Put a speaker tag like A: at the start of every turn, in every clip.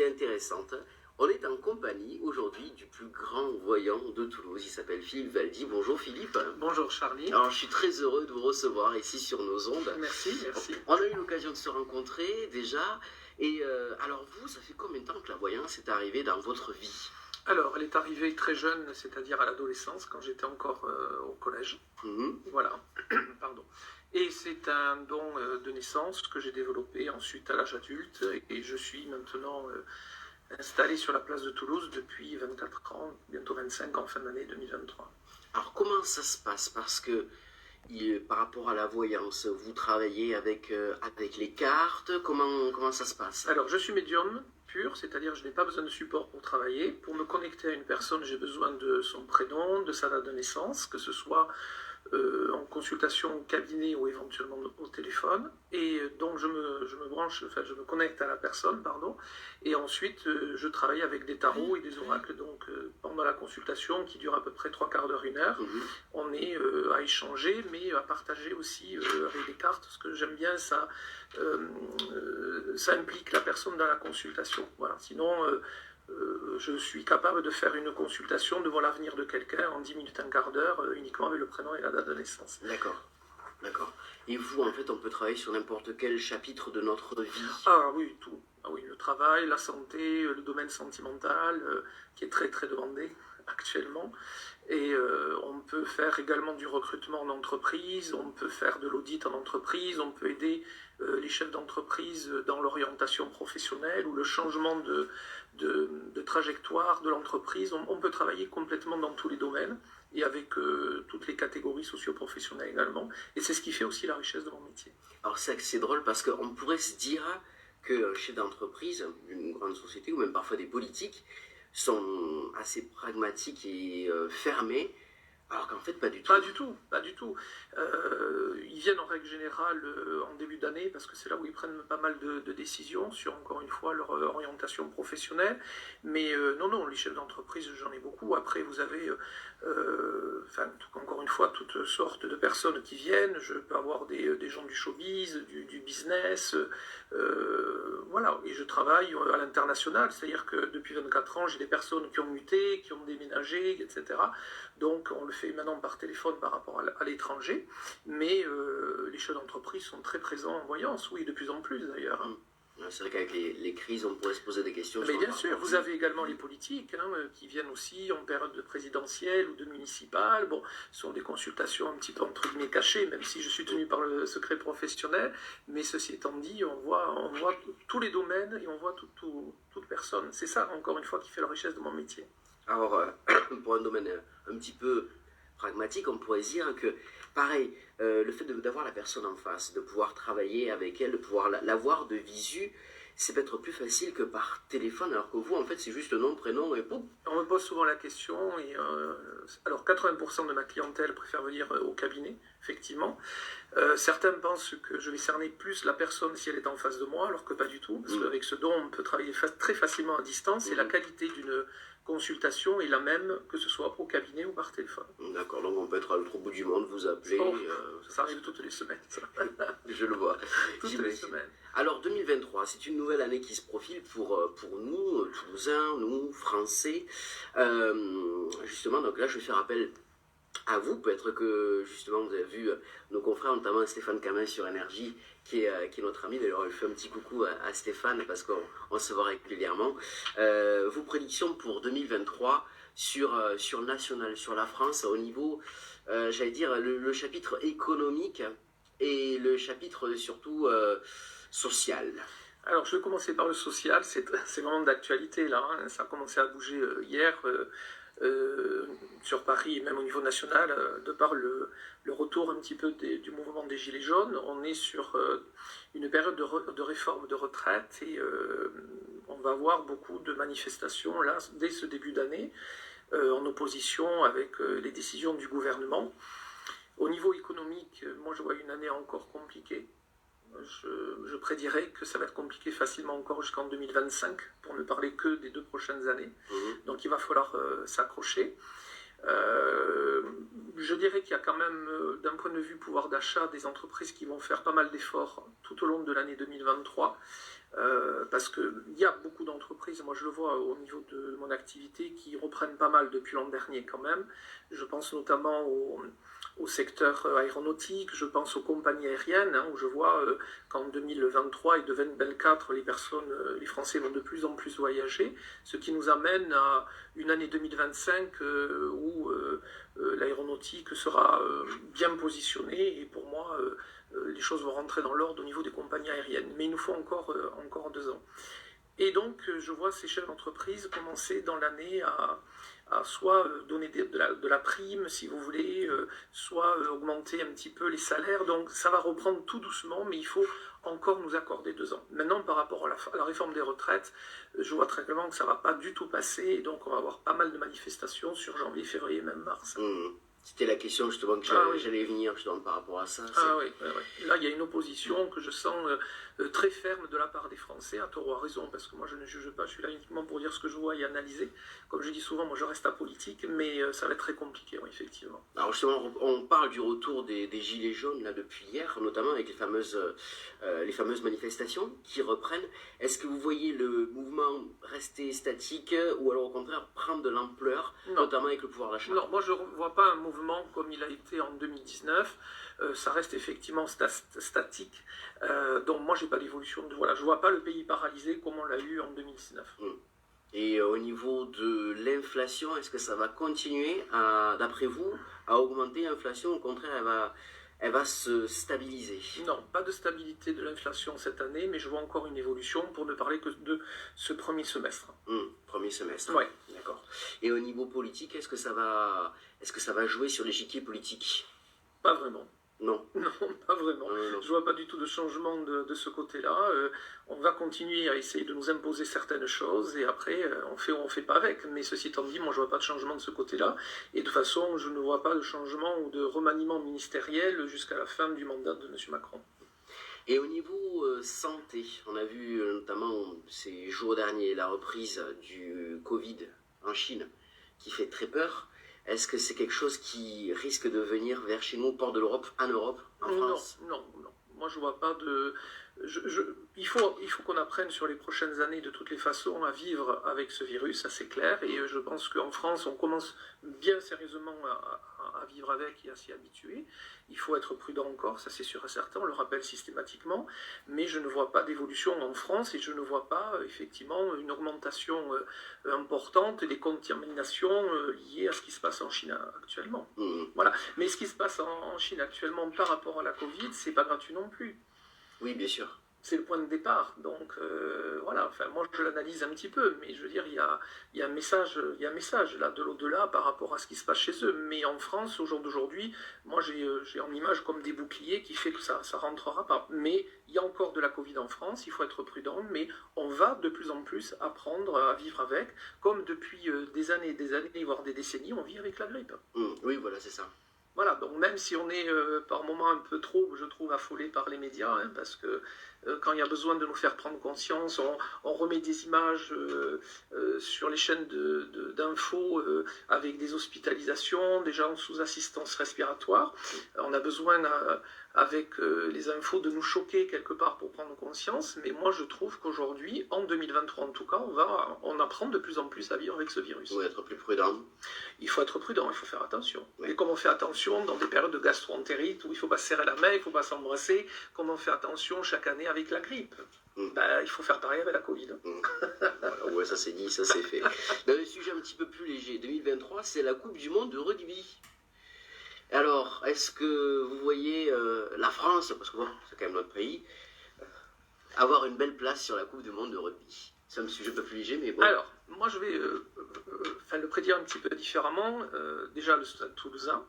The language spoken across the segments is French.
A: est intéressante. On est en compagnie aujourd'hui du plus grand voyant de Toulouse. Il s'appelle Philippe Valdy. Bonjour Philippe.
B: Bonjour Charlie.
A: Alors je suis très heureux de vous recevoir ici sur nos ondes.
B: Merci, merci.
A: On a eu l'occasion de se rencontrer déjà. Et alors vous, ça fait combien de temps que la voyance est arrivée dans votre vie?
B: Alors, elle est arrivée très jeune, c'est-à-dire à l'adolescence, quand j'étais encore au collège. Voilà, pardon. Et c'est un don de naissance que j'ai développé ensuite à l'âge adulte. Et je suis maintenant installé sur la place de Toulouse depuis 24 ans, bientôt 25 en fin d'année 2023.
A: Alors comment ça se passe? Parce que par rapport à la voyance, vous travaillez avec les cartes. Comment ça se passe?
B: Alors, je suis médium pur, c'est-à-dire je n'ai pas besoin de support pour travailler. Pour me connecter à une personne, j'ai besoin de son prénom, de sa date de naissance, que ce soit en consultation au cabinet ou éventuellement au téléphone. Et donc je me branche, enfin je me connecte à la personne, pardon. Et ensuite je travaille avec des tarots et des oracles. Donc pendant la consultation qui dure à peu près 3/4 d'heure, 1 heure, on est à échanger, mais à partager aussi avec des cartes. Parce que j'aime bien ça, ça implique la personne dans la consultation. Voilà. Sinon je suis capable de faire une consultation devant l'avenir de quelqu'un en 10 minutes, 1/4 d'heure, uniquement avec le prénom et la date de naissance.
A: D'accord, d'accord. Et vous, en fait, on peut travailler sur n'importe quel chapitre de notre vie?
B: Ah oui, tout. Ah oui, le travail, la santé, le domaine sentimental, qui est très très demandé actuellement. Et on peut faire également du recrutement en entreprise, on peut faire de l'audit en entreprise, on peut aider les chefs d'entreprise dans l'orientation professionnelle ou le changement de trajectoire de l'entreprise. On peut travailler complètement dans tous les domaines et avec toutes les catégories socio-professionnelles également. Et c'est ce qui fait aussi la richesse de mon métier.
A: Alors c'est drôle parce qu'on pourrait se dire qu'un chef d'entreprise, d'une grande société ou même parfois des politiques, sont assez pragmatiques et fermés, alors qu'en fait pas du tout.
B: Pas du tout, pas du tout. Ils viennent en règle générale en début d'année parce que c'est là où ils prennent pas mal de décisions sur, encore une fois, leur orientation professionnelle. Mais non, les chefs d'entreprise, j'en ai beaucoup. Après, vous avez, encore une fois, toutes sortes de personnes qui viennent. Je peux avoir des gens du showbiz, du business, voilà. Et je travaille à l'international, c'est-à-dire que depuis 24 ans, j'ai des personnes qui ont muté, qui ont déménagé, etc. Donc on le fait maintenant par téléphone par rapport à l'étranger, mais les chefs d'entreprise sont très présents en voyance, oui, de plus en plus d'ailleurs.
A: C'est vrai qu'avec les crises, on pourrait se poser des questions.
B: Mais bien sûr, vous avez également les politiques qui viennent aussi en période de présidentielle ou de municipale. Bon, ce sont des consultations un petit peu entre guillemets cachées, même si je suis tenu par le secret professionnel. Mais ceci étant dit, on voit tous les domaines et on voit toute personne. C'est ça, encore une fois, qui fait la richesse de mon métier.
A: Alors, pour un domaine un petit peu pragmatique, on pourrait dire que, pareil, le fait d'avoir la personne en face, de pouvoir travailler avec elle, de pouvoir la voir de visu, c'est peut-être plus facile que par téléphone, alors que vous, en fait, c'est juste nom, prénom et boum.
B: On me pose souvent la question, et alors 80% de ma clientèle préfère venir au cabinet, effectivement. Certains pensent que je vais cerner plus la personne si elle est en face de moi, alors que pas du tout, parce qu'avec ce don, on peut travailler très facilement à distance, et la qualité d'une consultation est la même, que ce soit au cabinet ou par téléphone.
A: D'accord, donc on peut être à l'autre bout du monde, vous appeler.
B: Ça arrive toutes les semaines, ça.
A: Je le vois.
B: Toutes les semaines.
A: Alors 2023, c'est une nouvelle année qui se profile pour nous, Toulousains, nous, Français. Justement, donc là je vais faire appel à vous. Peut-être que justement vous avez vu nos confrères, notamment Stéphane Camin sur Énergie, qui est notre ami. D'ailleurs, je fais un petit coucou à Stéphane parce qu'on se voit régulièrement. Vos prédictions pour 2023 sur National, sur la France, au niveau, j'allais dire, le chapitre économique et le chapitre surtout social.
B: Alors, je vais commencer par le social. C'est vraiment d'actualité, là. Ça a commencé à bouger hier. Sur Paris et même au niveau national, de par le retour un petit peu du mouvement des Gilets jaunes. On est sur une période de réforme de retraite et on va avoir beaucoup de manifestations là, dès ce début d'année, en opposition avec les décisions du gouvernement. Au niveau économique, moi je vois une année encore compliquée. Je prédirais que ça va être compliqué facilement encore jusqu'en 2025, pour ne parler que des 2 prochaines années. Donc il va falloir s'accrocher. Je dirais qu'il y a quand même, d'un point de vue pouvoir d'achat, des entreprises qui vont faire pas mal d'efforts tout au long de l'année 2023, parce qu'il y a beaucoup d'entreprises le vois au niveau de mon activité, qui reprennent pas mal depuis l'an dernier quand même. Je pense notamment au secteur aéronautique, je pense aux compagnies aériennes, où je vois qu'en 2023 et 2024, les Français vont de plus en plus voyager, ce qui nous amène à une année 2025 où l'aéronautique sera bien positionnée, et pour moi, les choses vont rentrer dans l'ordre au niveau des compagnies aériennes. Mais il nous faut encore 2 ans. Et donc, je vois ces chefs d'entreprise commencer dans l'année à soit donner de la prime, si vous voulez, soit augmenter un petit peu les salaires. Donc, ça va reprendre tout doucement, mais il faut encore nous accorder 2 ans. Maintenant, par rapport à la réforme des retraites, je vois très clairement que ça ne va pas du tout passer. Et donc, on va avoir pas mal de manifestations sur janvier, février, même mars.
A: C'était la question justement que j'allais venir justement par rapport à ça.
B: Oui. Là, il y a une opposition que je sens très ferme de la part des Français, à tort ou à raison, parce que moi je ne juge pas, je suis là uniquement pour dire ce que je vois et analyser. Comme je dis souvent, moi je reste apolitique, mais ça va être très compliqué, oui, effectivement.
A: Alors justement, on parle du retour des gilets jaunes là depuis hier, notamment avec les fameuses manifestations qui reprennent. Est-ce que vous voyez le mouvement rester statique ou alors au contraire prendre de l'ampleur, notamment avec le pouvoir d'achat?
B: Non, moi je ne vois pas un mouvement comme il a été en 2019. Ça reste effectivement statique. Donc moi j'ai pas d'évolution. Je vois pas le pays paralysé comme on l'a eu en 2019.
A: Et au niveau de l'inflation, est-ce que ça va continuer, d'après vous, à augmenter l'inflation? Au contraire, elle va se stabiliser?
B: Non, pas de stabilité de l'inflation cette année, mais je vois encore une évolution pour ne parler que de ce premier semestre.
A: Premier semestre.
B: Oui.
A: D'accord. Et au niveau politique, est-ce que ça va jouer sur l'échiquier politique?
B: Pas vraiment.
A: Non.
B: Non, pas vraiment. Non. Je vois pas du tout de changement de ce côté-là. On va continuer à essayer de nous imposer certaines choses et après on fait ou on fait pas avec. Mais ceci étant dit, moi je vois pas de changement de ce côté-là. Et de toute façon, je ne vois pas de changement ou de remaniement ministériel jusqu'à la fin du mandat de M. Macron.
A: Et au niveau santé, on a vu notamment ces jours derniers la reprise du Covid en Chine qui fait très peur. Est-ce que c'est quelque chose qui risque de venir vers chez nous, au port de l'Europe, en Europe, en France?
B: Non. Moi, je vois pas de... Il faut qu'on apprenne sur les prochaines années, de toutes les façons, à vivre avec ce virus, ça c'est clair. Et je pense qu'en France, on commence bien sérieusement à vivre avec et à s'y habituer. Il faut être prudent encore, ça c'est sûr et certain, on le rappelle systématiquement. Mais je ne vois pas d'évolution en France et je ne vois pas effectivement une augmentation importante des contaminations liées à ce qui se passe en Chine actuellement. Voilà. Mais ce qui se passe en Chine actuellement par rapport à la Covid, c'est pas gratuit non plus.
A: Oui, bien sûr.
B: C'est le point de départ. Donc voilà, enfin, moi je l'analyse un petit peu, mais je veux dire, il y a un message là de l'au-delà par rapport à ce qui se passe chez eux. Mais en France, au jour d'aujourd'hui, moi j'ai en image comme des boucliers qui fait que ça rentrera pas. Mais il y a encore de la Covid en France, il faut être prudent, mais on va de plus en plus apprendre à vivre avec, comme depuis des années, voire des décennies, on vit avec la grippe.
A: Oui, voilà, c'est ça.
B: Voilà, donc même si on est par moments un peu trop, je trouve, affolé par les médias, parce que quand il y a besoin de nous faire prendre conscience, on remet des images sur les chaînes d'infos avec des hospitalisations, des gens sous assistance respiratoire. On a besoin, avec les infos, de nous choquer quelque part pour prendre conscience, mais moi je trouve qu'aujourd'hui, en 2023 en tout cas, on apprend de plus en plus à vivre avec ce virus.
A: Il faut être plus prudent.
B: Il faut être prudent, il faut faire attention.
A: Oui.
B: Et comme on fait attention dans des périodes de gastro-entérite où il ne faut pas se serrer la main, il ne faut pas s'embrasser, comme on fait attention chaque année avec la grippe. Il faut faire pareil avec la Covid.
A: Voilà, ouais, ça c'est dit, ça c'est fait. Dans un sujet un petit peu plus léger, 2023, c'est la Coupe du Monde de rugby. Alors, est-ce que vous voyez la France, parce que bon, c'est quand même notre pays, avoir une belle place sur la Coupe du Monde de rugby? C'est un sujet un peu plus léger, mais bon.
B: Alors, moi je vais le prédire un petit peu différemment. Déjà, le Stade Toulousain.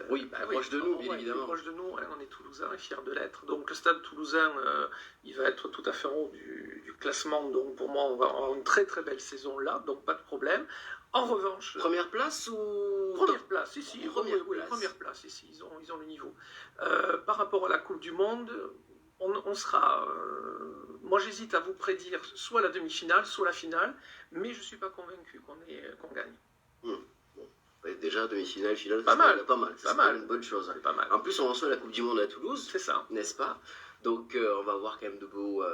A: Oui, proche de nous, bien évidemment.
B: Proche de nous, on est Toulousains et fiers de l'être. Donc le Stade Toulousain, il va être tout à fait en haut du classement. Donc pour moi, on va avoir une très très belle saison là, donc pas de problème. En revanche...
A: Première place ou...
B: Première place, ici.
A: Première
B: place, ici. Ils ont le niveau. Par rapport à la Coupe du Monde, on sera... moi, j'hésite à vous prédire soit la demi-finale, soit la finale, mais je ne suis pas convaincu qu'on gagne.
A: Déjà, demi-finale, finale,
B: pas mal.
A: C'est une bonne chose.
B: C'est pas mal.
A: En plus, on reçoit la Coupe du Monde à Toulouse.
B: C'est ça.
A: N'est-ce pas? Donc, on va avoir quand même de beaux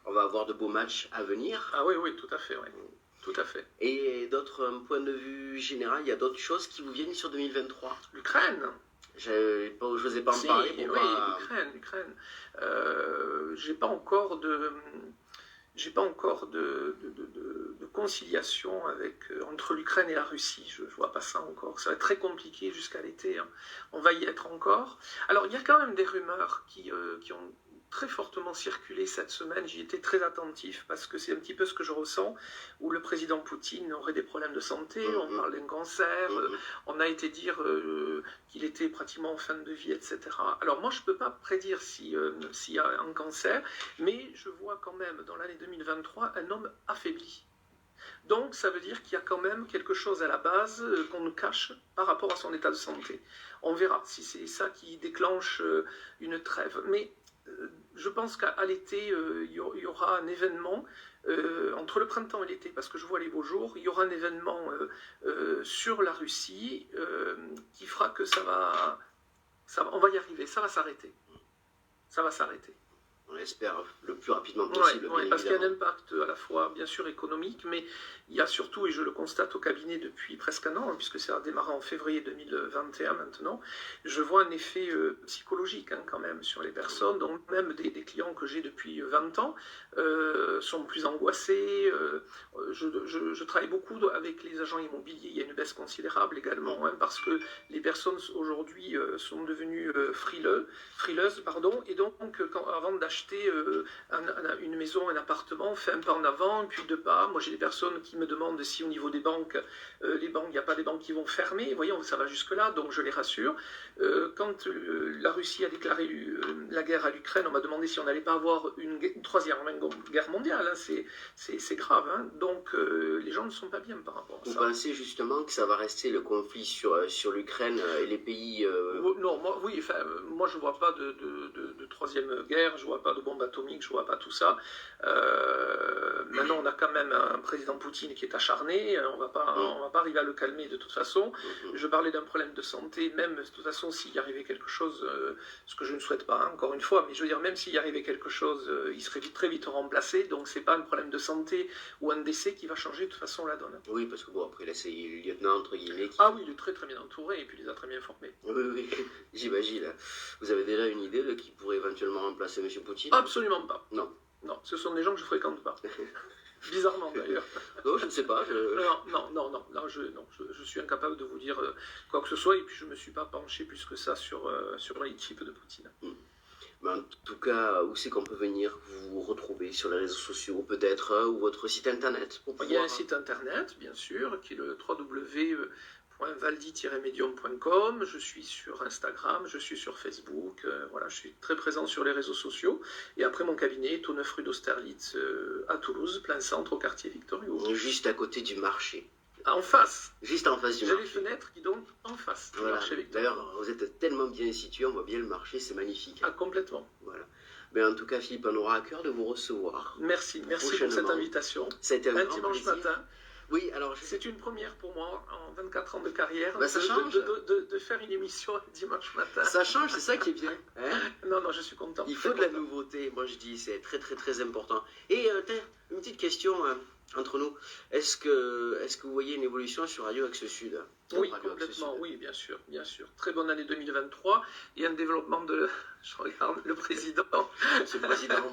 A: on va avoir de beaux matchs à venir.
B: Ah oui, oui, tout à fait, oui. Tout à fait.
A: Et d'autres points de vue général, il y a d'autres choses qui vous viennent sur 2023?
B: L'Ukraine.
A: Je n'osais pas en parler.
B: Oui, l'Ukraine. J'ai pas encore de conciliation entre l'Ukraine et la Russie. Je vois pas ça encore. Ça va être très compliqué jusqu'à l'été. Hein. On va y être encore. Alors, il y a quand même des rumeurs qui ont très fortement circulé cette semaine. J'y étais très attentif parce que c'est un petit peu ce que je ressens, où le président Poutine aurait des problèmes de santé, on parle d'un cancer, on a été dire qu'il était pratiquement en fin de vie, etc. Alors moi, je ne peux pas prédire s'il y a un cancer, mais je vois quand même dans l'année 2023 un homme affaibli. Donc ça veut dire qu'il y a quand même quelque chose à la base qu'on nous cache par rapport à son état de santé. On verra si c'est ça qui déclenche une trêve. Mais je pense qu'à l'été, il y aura un événement, entre le printemps et l'été, parce que je vois les beaux jours, il y aura un événement sur la Russie qui fera que on va y arriver, ça va s'arrêter. Ça va s'arrêter.
A: On l'espère le plus rapidement possible.
B: Oui, parce qu'il y a un impact à la fois, bien sûr, économique, mais il y a surtout, et je le constate au cabinet depuis presque un an, hein, puisque ça a démarré en février 2021 maintenant, je vois un effet psychologique quand même sur les personnes. Donc même des clients que j'ai depuis 20 ans sont plus angoissés. Je travaille beaucoup avec les agents immobiliers. Il y a une baisse considérable également, hein, parce que les personnes aujourd'hui sont devenues frileuses, et donc avant d'acheter une maison, un appartement, fait un pas en avant, puis deux pas. Moi, j'ai des personnes qui me demandent si au niveau des banques, il n'y a pas des banques qui vont fermer. Voyons, ça va jusque-là, donc je les rassure. Quand la Russie a déclaré la guerre à l'Ukraine, on m'a demandé si on n'allait pas avoir une troisième guerre mondiale. Hein. C'est grave. Hein. Donc, les gens ne sont pas bien par rapport à ça.
A: Vous pensez justement que ça va rester le conflit sur l'Ukraine et les pays...
B: Non, moi je ne vois pas de troisième guerre, je ne vois pas de bombe atomique, je ne vois pas tout ça. Maintenant, on a quand même un président Poutine qui est acharné, on ne va pas arriver à le calmer de toute façon. Je parlais d'un problème de santé, même de toute façon, s'il y arrivait quelque chose, ce que je ne souhaite pas, hein, encore une fois, mais je veux dire, même s'il y arrivait quelque chose, il serait très vite remplacé, donc ce n'est pas un problème de santé ou un décès qui va changer de toute façon la donne.
A: Oui, parce que bon, après là, c'est le lieutenant, entre guillemets.
B: Ah oui, il est très très bien entouré, et puis il les a très bien formés.
A: Oui, j'imagine. Vous avez déjà une idée de qui pourrait éventuellement remplacer M. Poutine?
B: Absolument pas.
A: Non.
B: Non, ce sont des gens que je ne fréquente pas. Bizarrement d'ailleurs.
A: Non, je ne sais pas.
B: Non, je suis incapable de vous dire quoi que ce soit, et puis je ne me suis pas penché plus que ça sur les types de Poutine.
A: Mais en tout cas, où c'est qu'on peut venir vous retrouver sur les réseaux sociaux peut-être, ou votre site internet pour pouvoir...
B: Il y a un site internet, bien sûr, qui est le www.valdi-medium.com. Je suis sur Instagram, je suis sur Facebook, voilà, je suis très présent sur les réseaux sociaux. Et après, mon cabinet est au 9 rue d'Austerlitz à Toulouse, plein centre, au quartier Victor Hugo.
A: Juste à côté du marché.
B: En face.
A: Juste en face du marché.
B: J'ai les fenêtres qui donnent en face du marché Victor.
A: D'ailleurs, vous êtes tellement bien situé, on voit bien le marché, c'est magnifique.
B: Ah, complètement.
A: Voilà. Mais en tout cas, Philippe, on aura à cœur de vous recevoir.
B: Merci pour cette invitation.
A: Ça a été un
B: dimanche matin.
A: Oui, alors
B: c'est une première pour moi en 24 ans de carrière
A: ça change.
B: De faire une émission dimanche matin.
A: Ça change, c'est ça qui est bien. Hein?
B: Non, je suis content.
A: Il faut de la nouveauté, moi je dis, c'est très très très important. Et une petite question entre nous, est-ce que vous voyez une évolution sur Radio Axe Sud?
B: Oui, complètement, oui, bien sûr. Très bonne année 2023 et un développement je regarde le président.
A: C'est le président.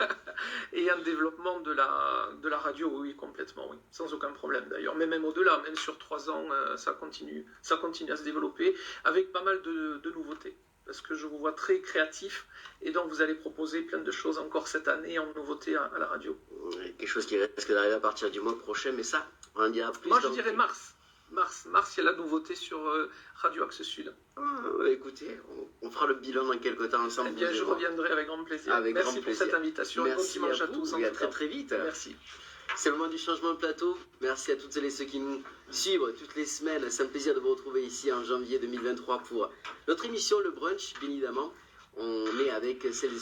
B: Et un développement de la radio, oui, complètement, oui. Sans aucun problème d'ailleurs. Mais même au-delà, même sur 3 ans, ça continue à se développer avec pas mal de nouveautés. Parce que je vous vois très créatif et donc vous allez proposer plein de choses encore cette année en nouveauté à la radio.
A: Quelque chose qui risque d'arriver à partir du mois prochain, mais ça, on en dira plus.
B: Moi, je dirais mars. Mars, il y a la nouveauté sur Radio Axe Sud.
A: Écoutez, on fera le bilan dans quelques temps ensemble.
B: Eh bien, je reviendrai avec grand plaisir. Merci pour cette invitation.
A: Merci
B: et bon dimanche à tous.
A: Et à très très vite.
B: Merci.
A: C'est le moment du changement de plateau. Merci à toutes celles et ceux qui nous suivent toutes les semaines. C'est un plaisir de vous retrouver ici en janvier 2023 pour notre émission Le Brunch, bien évidemment. On est avec celles